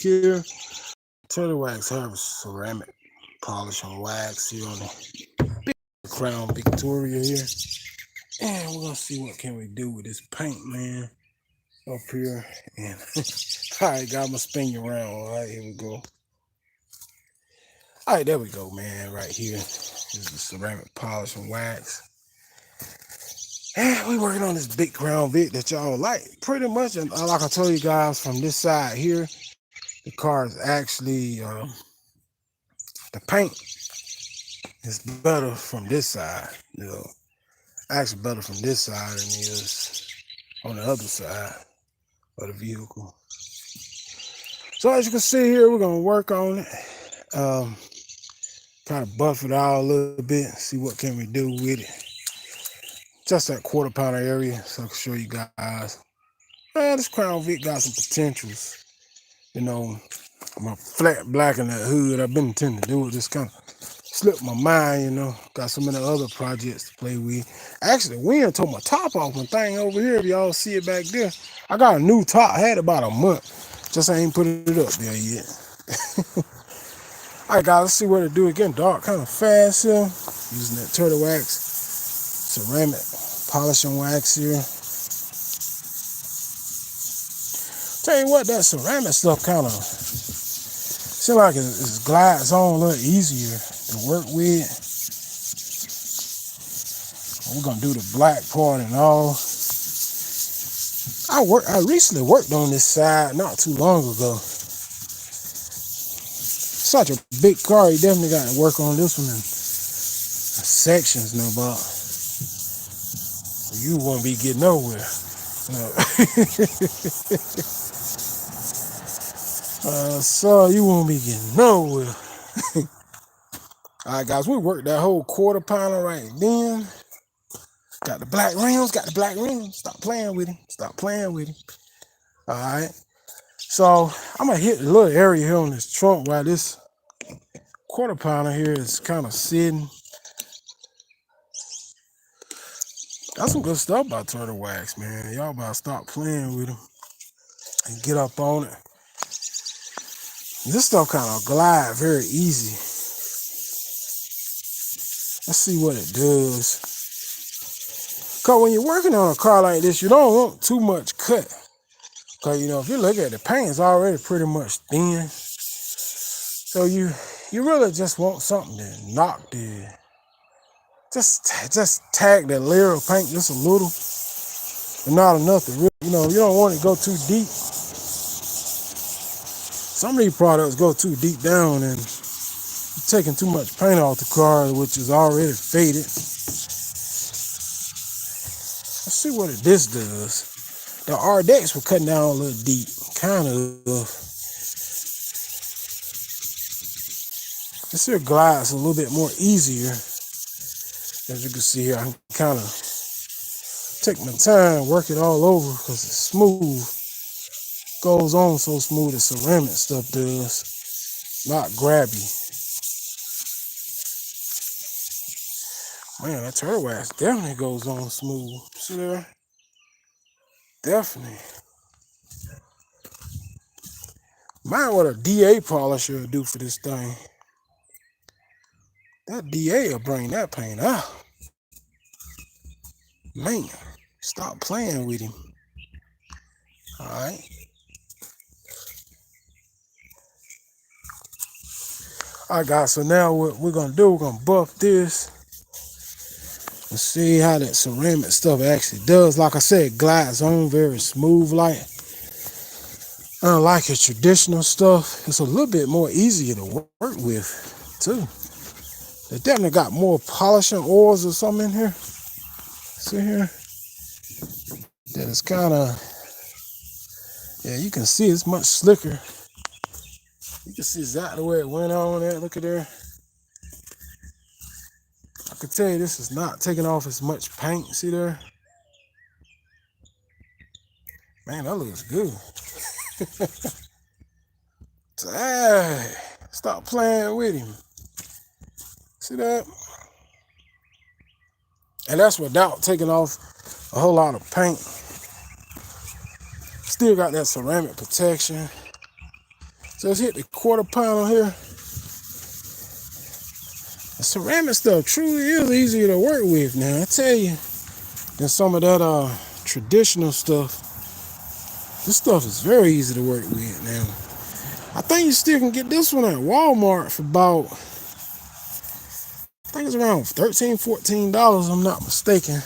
here. Turtle wax have a ceramic polish and wax here on the Crown Victoria here. And we're gonna see what can we do with this paint, man, up here. And all right, guys, I'm gonna spin you around. All right, here we go. All right, there we go, man. Right here. This is the ceramic polish and wax. And we working on this big Crown Vic that y'all like pretty much. And like I told you guys, from this side here, the car is actually the paint is better from this side. You know, actually better from this side than it is on the other side of the vehicle. So as you can see here, we're gonna work on it. Kind of buff it out a little bit, see what can we do with it. Just that quarter pounder area, so I can show you guys. Man, this Crown Vic got some potentials. You know, my flat black in that hood, I've been intending to do it. Just kind of slipped my mind, you know. Got so many other projects to play with. Actually, the wind tore my top off my thing over here. If y'all see it back there, I got a new top. I had it about a month. Just ain't put it up there yet. All right, guys, let's see what it do. It's getting dark kind of fast here. Using that turtle wax, ceramic polish and wax here. Tell you what, that ceramic stuff kind of seems like it glides on a little easier to work with. We're gonna do the black part and all. I recently worked on this side not too long ago. Such a big car, you definitely got to work on this one in sections, no about. You won't be getting nowhere. So you won't be getting nowhere. All right, guys, we worked that whole quarter pounder right then. Got the black rims, Stop playing with him. Stop playing with him. All right. So I'm gonna hit the little area here on this trunk while this quarter pounder here is kind of sitting. That's some good stuff about turtle wax, man. Y'all about to stop playing with them and get up on it. This stuff kind of glide very easy. Let's see what it does. Because when you're working on a car like this, you don't want too much cut. Because, you know, if you look at it, the paint is already pretty much thin. So you really just want something to knock the, just tag that layer of paint just a little, but not enough to really, you know, you don't want it to go too deep. Some of these products go too deep down and you're taking too much paint off the car, which is already faded. Let's see what this does. The RDX was cutting down a little deep, kind of. This here glides a little bit more easier. As you can see here, I can kind of take my time, work it all over because it's smooth. Goes on so smooth the ceramic stuff does. Not grabby. Man, that turtle wax definitely goes on smooth. See there? Definitely. Mind what a DA polisher will do for this thing. That DA will bring that paint out. Man, stop playing with him. All right. All right, guys, so now what we're going to do, we're going to buff this and see how that ceramic stuff actually does. Like I said, it glides on very smooth like. Unlike your traditional stuff, it's a little bit more easier to work with, too. They definitely got more polishing oils or something in here. See here? That is kind of, yeah, you can see it's much slicker. You can see exactly where it went on there. Look at there. I can tell you this is not taking off as much paint. See there? Man, that looks good. Hey, stop playing with him. See that? And that's without taking off a whole lot of paint. Still got that ceramic protection. So let's hit the quarter pound on here. The ceramic stuff truly is easier to work with now, I tell you, than some of that traditional stuff. This stuff is very easy to work with now. I think you still can get this one at Walmart for about, I think it's around $13, $14, I'm not mistaken.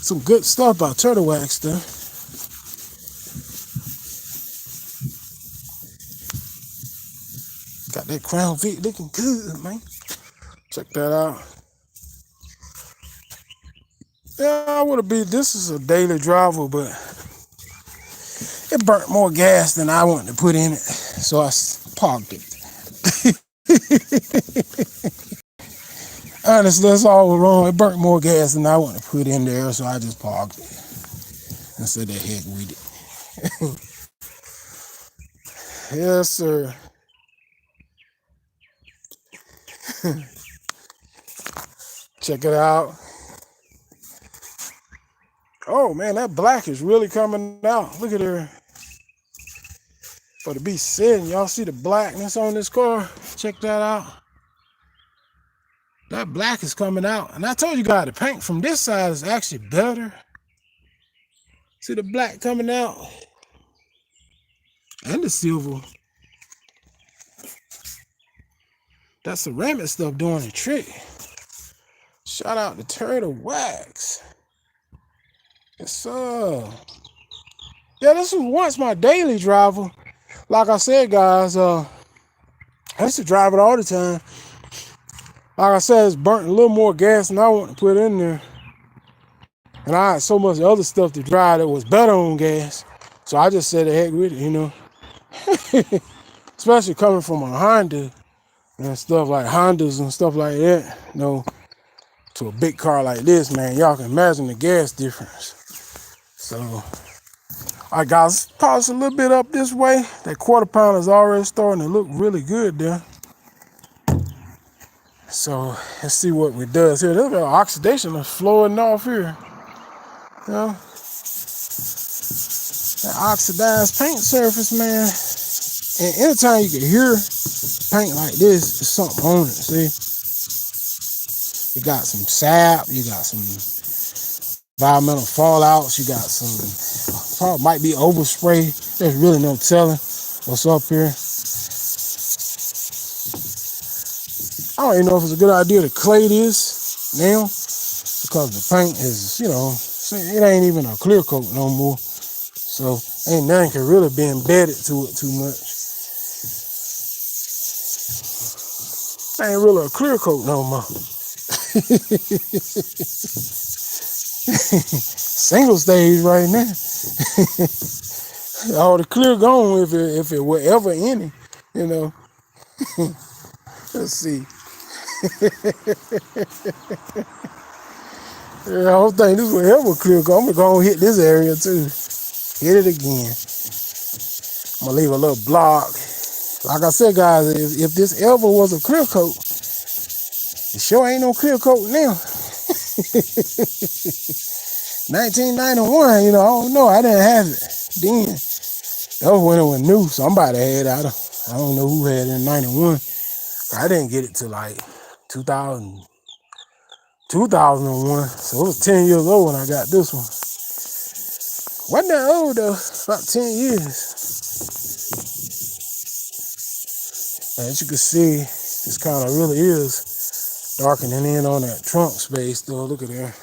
Some good stuff by Turtle Wax though. Got that Crown Vic looking good, man. Check that out. Yeah, I would have been, this is a daily driver, but it burnt more gas than I wanted to put in it, so I parked it. Honestly, that's all wrong. It burnt more gas than I wanted to put in there, so I just parked it and said the heck with it. Yes, sir. Check it out. Oh man, that black is really coming out. Look at her. For the B7, y'all see the blackness on this car? Check that out. That black is coming out. And I told you guys the paint from this side is actually better. See the black coming out? And the silver. That ceramic stuff doing the trick. Shout out to Turtle Wax. Yes, sir. Yeah, this was once my daily driver. Like I said, guys, I used to drive it all the time. Like I said, it's burnt a little more gas than I want to put in there. And I had so much other stuff to drive that was better on gas. So I just said the heck with it, you know. Especially coming from a Honda and stuff like Hondas and stuff like that, you know, to a big car like this, man, y'all can imagine the gas difference. So, all right, guys, let's pause a little bit up this way. That quarter pound is already starting to look really good there. So, let's see what it does here. There's a oxidation is flowing off here. You know, that oxidized paint surface, man. And anytime you can hear paint like this, there's something on it, see? You got some sap, you got some environmental fallouts, you got some, probably might be overspray. There's really no telling what's up here. I don't even know if it's a good idea to clay this now, because the paint is, you know, it ain't even a clear coat no more. So ain't nothing can really be embedded to it too much. Ain't really a clear coat no more. Single stage right now. All the clear gone if it were ever any, you know. Let's see. Yeah, I don't think this will ever clear coat. I'm gonna go and hit this area too. Hit it again. I'm gonna leave a little block. Like I said, guys, if this ever was a clear coat, it sure ain't no clear coat now. 1991, you know, I don't know. I didn't have it then. That was when it was new. Somebody had it. I don't know who had it in 91. I didn't get it till like 2001. So it was 10 years old when I got this one. Wasn't that old though, about 10 years. As you can see, this kind of really is darkening in on that trunk space though. Look at there.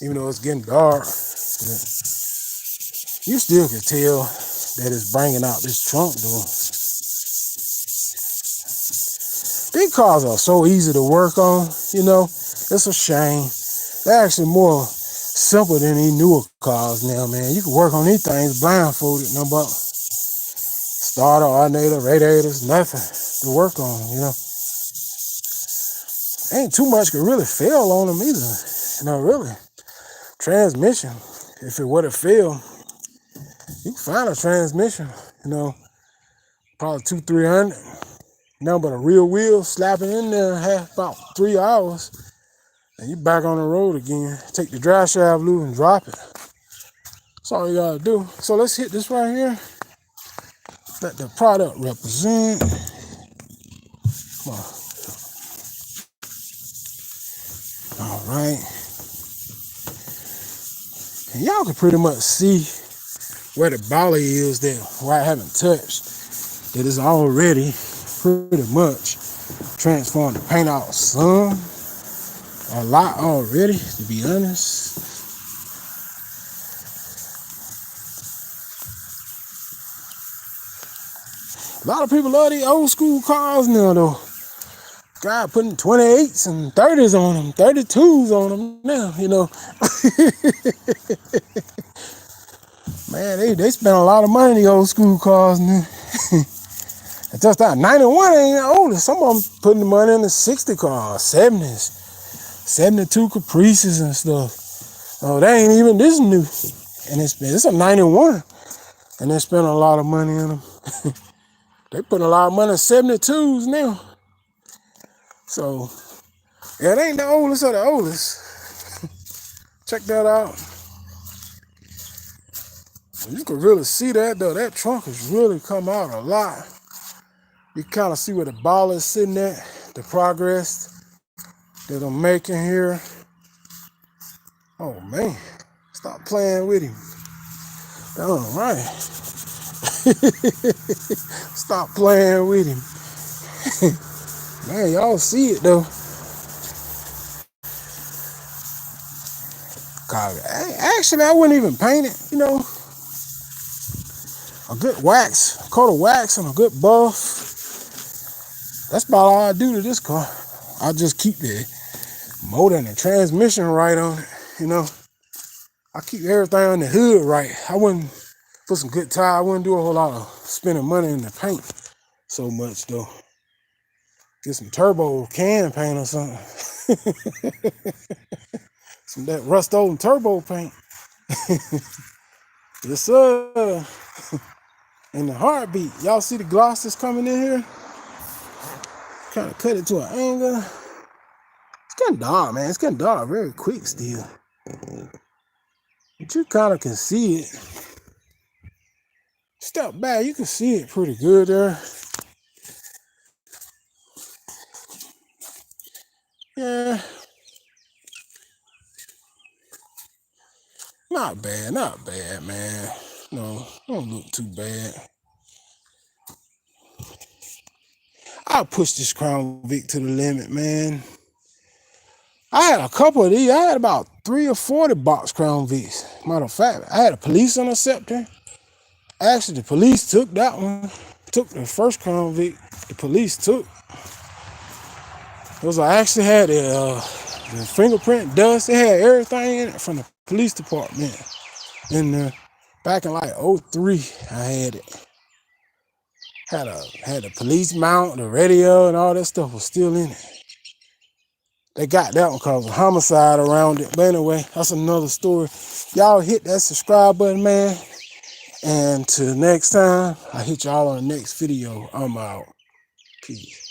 Even though it's getting dark, you still can tell that it's bringing out this trunk though. These cars are so easy to work on, you know. It's a shame. They're actually more simple than these newer cars now, man. You can work on these things blindfolded, no but starter, alternator, radiators, nothing to work on, you know. Ain't too much could really fail on them either, you know, really. Transmission, if it were to fail, you can find a transmission, you know, probably 200-300. Nothing but a real wheel, slapping in there about 3 hours, and you back on the road again. Take the drive shaft loose and drop it. That's all you gotta do. So let's hit this right here. Let the product represent. Come on. All right. And y'all can pretty much see where the bally is there, where I haven't touched. It is already pretty much transformed the paint out some. A lot already, to be honest. A lot of people love these old school cars now, though. God putting 28s and 30s on them, 32s on them now, you know. Man, they spend a lot of money in the old school cars now. Just that 91 ain't the oldest. Some of them putting the money in the 60 cars, 70s, 72 Caprices and stuff. Oh, they ain't even this new. And it's a 91. And they spend a lot of money in them. They put a lot of money in 72s now. So, yeah, it ain't the oldest of the oldest. Check that out. You can really see that, though. That trunk has really come out a lot. You kind of see where the ball is sitting at, the progress that I'm making here. Oh, man. Stop playing with him. All right. Stop playing with him. Man, y'all see it, though. Actually, I wouldn't even paint it, you know. A good wax, a coat of wax and a good buff. That's about all I do to this car. I just keep the motor and the transmission right on it, you know. I keep everything on the hood right. I wouldn't put some good tire. I wouldn't do a whole lot of spending money in the paint so much, though. Get some turbo can paint or something. Some that rust-old turbo paint. Yes, sir. In the heartbeat. Y'all see the gloss that's coming in here? Kind of cut it to an angle. It's getting dark, man. It's getting dark very quick still. But you kind of can see it. Step back, you can see it pretty good there. Yeah. Not bad, man. No, don't look too bad. I'll push this Crown Vic to the limit, man. I had a couple of these. I had about 3 or 40 box Crown Vics. Matter of fact, I had a police interceptor. Actually, the police took that one. Took the first Crown Vic. The police took. Because I actually had the fingerprint dust. They had everything in it from the police department. And back in like 03, I had it. Had the police mount, the radio, and all that stuff was still in it. They got that one because of homicide around it. But anyway, that's another story. Y'all hit that subscribe button, man. And till next time, I'll hit y'all on the next video. I'm out. Peace.